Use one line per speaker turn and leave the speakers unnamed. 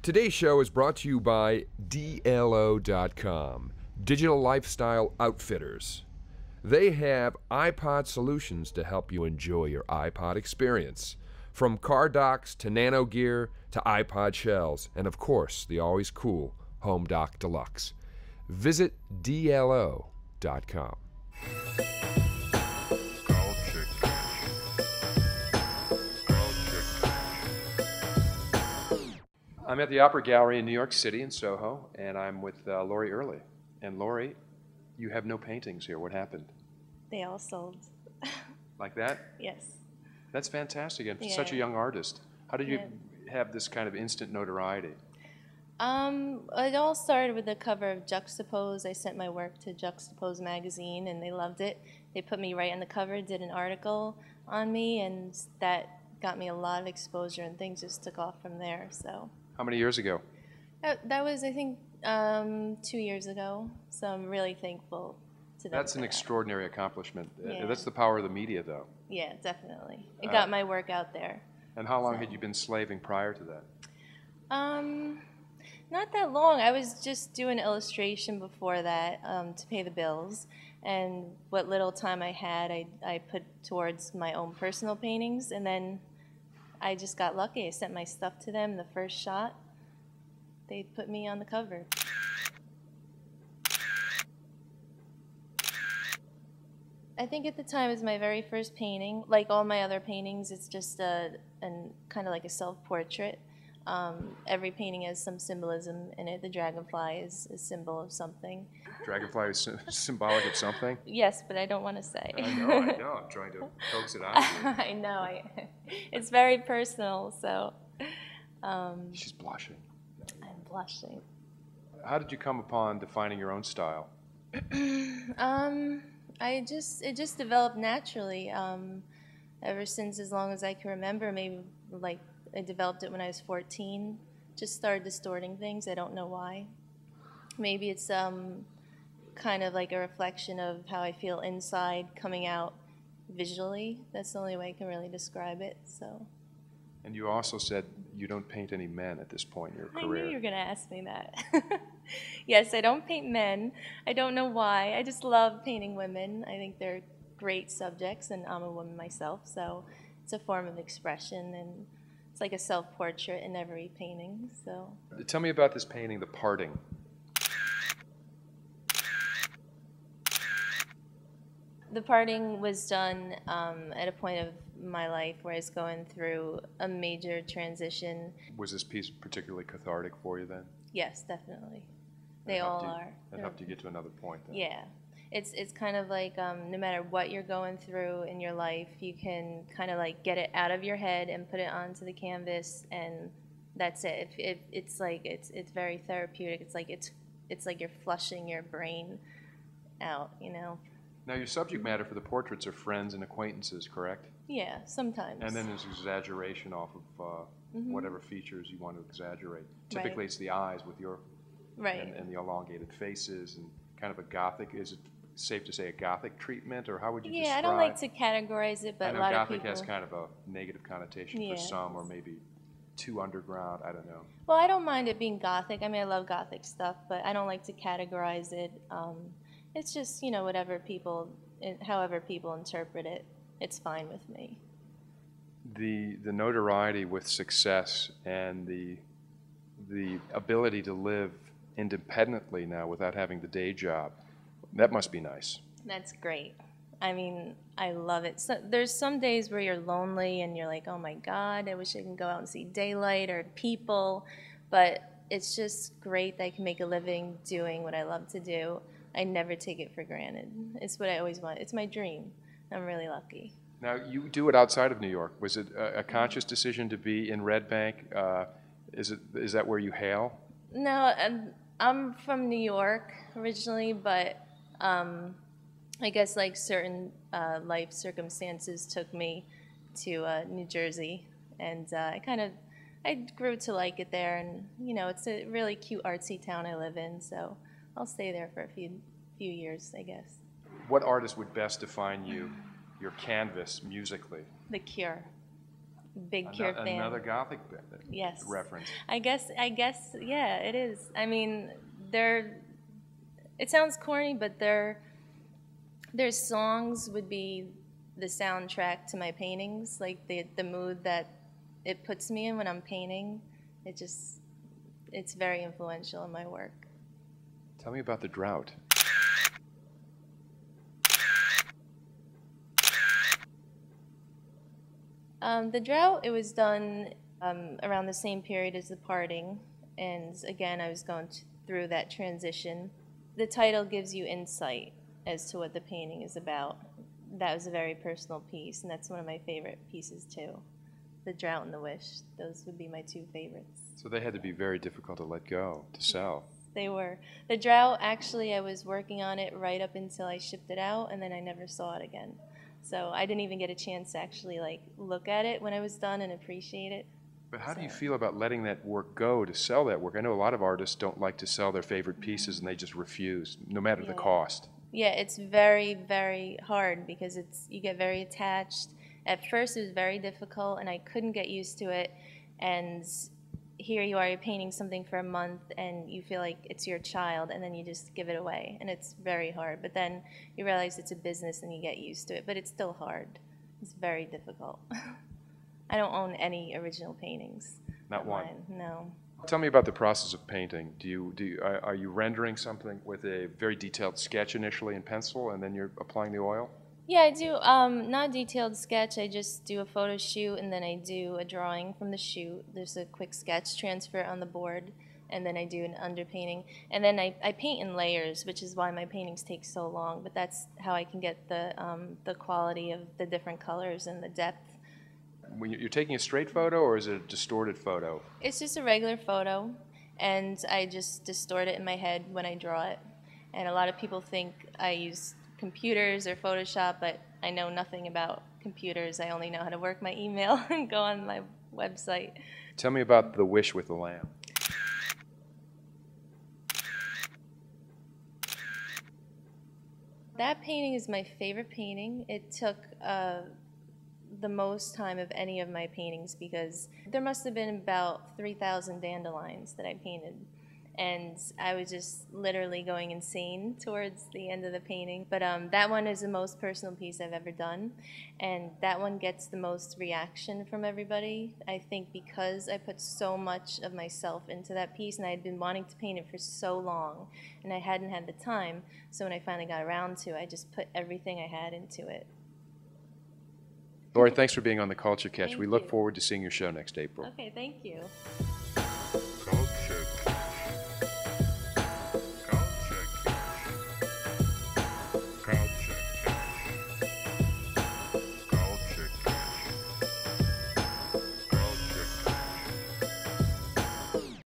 Today's show is brought to you by DLO.com, Digital Lifestyle Outfitters. They have iPod solutions to help you enjoy your iPod experience. From car docks to nano gear to iPod shells, and of course, the always cool Home Dock Deluxe. Visit DLO.com. I'm at the Opera Gallery in New York City in Soho, and I'm with Lori Earley. And Lori, you have no paintings here. What happened?
They all sold.
Like that?
Yes.
That's fantastic. And for
Yeah.
such a young artist, how did you have this kind of instant notoriety?
It all started with the cover of Juxtapose. I sent my work to Juxtapose magazine, and they loved it. They put me right on the cover, did an article on me, and that got me a lot of exposure, and things just took off from there. So.
How many years ago?
That was, I think, 2 years ago. So I'm really thankful to them.
That's
for
an
that.
extraordinary accomplishment.
Yeah.
That's the power of the media, though.
Yeah, definitely. It got my work out there.
And how long had you been slaving prior to that?
Not that long. I was just doing illustration before that to pay the bills. And what little time I had, I put towards my own personal paintings. And then I just got lucky. I sent my stuff to them. The first shot, they put me on the cover. I think at the time it was my very first painting. Like all my other paintings, it's just kind of like a self-portrait. Every painting has some symbolism in it. The dragonfly is a symbol of something.
Dragonfly is symbolic of something?
Yes, but I don't want to say.
I know. I'm trying to coax it out of you.
I know. It's very personal, so.
She's blushing.
I'm blushing.
How did you come upon defining your own style?
It just developed naturally. Ever since as long as I can remember, maybe like I developed it when I was 14. Just started distorting things. I don't know why. Maybe it's kind of like a reflection of how I feel inside coming out visually. That's the only way I can really describe it. So.
And you also said you don't paint any men at this point in your career.
I knew you were going to ask me that. Yes, I don't paint men. I don't know why. I just love painting women. I think they're great subjects, and I'm a woman myself, so it's a form of expression, and it's like a self-portrait in every painting. So.
Tell me about this painting, The Parting.
The Parting was done at a point of my life where I was going through a major transition.
Was this piece particularly cathartic for you then?
Yes, definitely. They all are.
That helped you get to another point then?
Yeah. It's kind of like no matter what you're going through in your life, you can kind of like get it out of your head and put it onto the canvas, and that's it. It's like it's very therapeutic. It's like you're flushing your brain out, you know.
Now your subject matter for the portraits are friends and acquaintances, correct?
Yeah, sometimes.
And then there's exaggeration off of whatever features you want to exaggerate. Typically it's the eyes with your and the elongated faces and kind of a gothic. Is it safe to say a gothic treatment, or how would you describe?
Yeah, I don't like to categorize it, but
I know
a lot
gothic
of people.
has kind of a negative connotation for some, or maybe too underground. I don't know.
Well, I don't mind it being gothic. I mean, I love gothic stuff, but I don't like to categorize it. It's just, you know, however people interpret it, it's fine with me.
The notoriety with success and the ability to live independently now without having the day job, that must be nice.
That's great. I mean, I love it. So, there's some days where you're lonely and you're like, oh my God, I wish I can go out and see daylight or people, but it's just great that I can make a living doing what I love to do. I never take it for granted. It's what I always want. It's my dream. I'm really lucky.
Now, you do it outside of New York. Was it a conscious decision to be in Red Bank? Is that where you hail?
No, I'm from New York originally, but I guess like certain life circumstances took me to New Jersey, and I grew to like it there, and you know, it's a really cute artsy town I live in, so I'll stay there for a few years, I guess.
What artist would best define you, your canvas musically?
The Cure. big Cure fan.
Another Gothic
Yes.
reference.
I guess, yeah, it is. I mean, it sounds corny, but their songs would be the soundtrack to my paintings, like the mood that it puts me in when I'm painting. It's very influential in my work.
Tell me about the drought.
The drought, it was done around the same period as the parting, and again, I was going through that transition. The title gives you insight as to what the painting is about. That was a very personal piece, and that's one of my favorite pieces too. The Drought and the Wish, those would be my two favorites.
So they had to be very difficult to let go, to sell.
They were. The Drought, actually, I was working on it right up until I shipped it out, and then I never saw it again. So I didn't even get a chance to actually look at it when I was done and appreciate it.
But how do you feel about letting that work go to sell that work? I know a lot of artists don't like to sell their favorite pieces and they just refuse, no matter the cost.
Yeah, it's very, very hard because you get very attached. At first it was very difficult and I couldn't get used to it. And here you are, you're painting something for a month and you feel like it's your child and then you just give it away. And it's very hard. But then you realize it's a business and you get used to it. But it's still hard. It's very difficult. I don't own any original paintings.
Not one?
No.
Tell me about the process of painting. Are you rendering something with a very detailed sketch initially in pencil and then you're applying the oil?
Yeah, I do. Not a detailed sketch. I just do a photo shoot and then I do a drawing from the shoot. There's a quick sketch, transfer it on the board, and then I do an underpainting. And then I paint in layers, which is why my paintings take so long. But that's how I can get the quality of the different colors and the depth.
When you're taking a straight photo, or is it a distorted photo?
It's just a regular photo, and I just distort it in my head when I draw it. And a lot of people think I use computers or Photoshop, but I know nothing about computers. I only know how to work my email and go on my website.
Tell me about The Wish with the Lamb.
That painting is my favorite painting. It took the most time of any of my paintings because there must have been about 3,000 dandelions that I painted. And I was just literally going insane towards the end of the painting. But that one is the most personal piece I've ever done. And that one gets the most reaction from everybody, I think, because I put so much of myself into that piece. And I had been wanting to paint it for so long. And I hadn't had the time. So when I finally got around to it, I just put everything I had into it.
Lori, thanks for being on the Culture Catch.
Thank
We look
you.
forward to seeing your show next April.
Okay, thank you.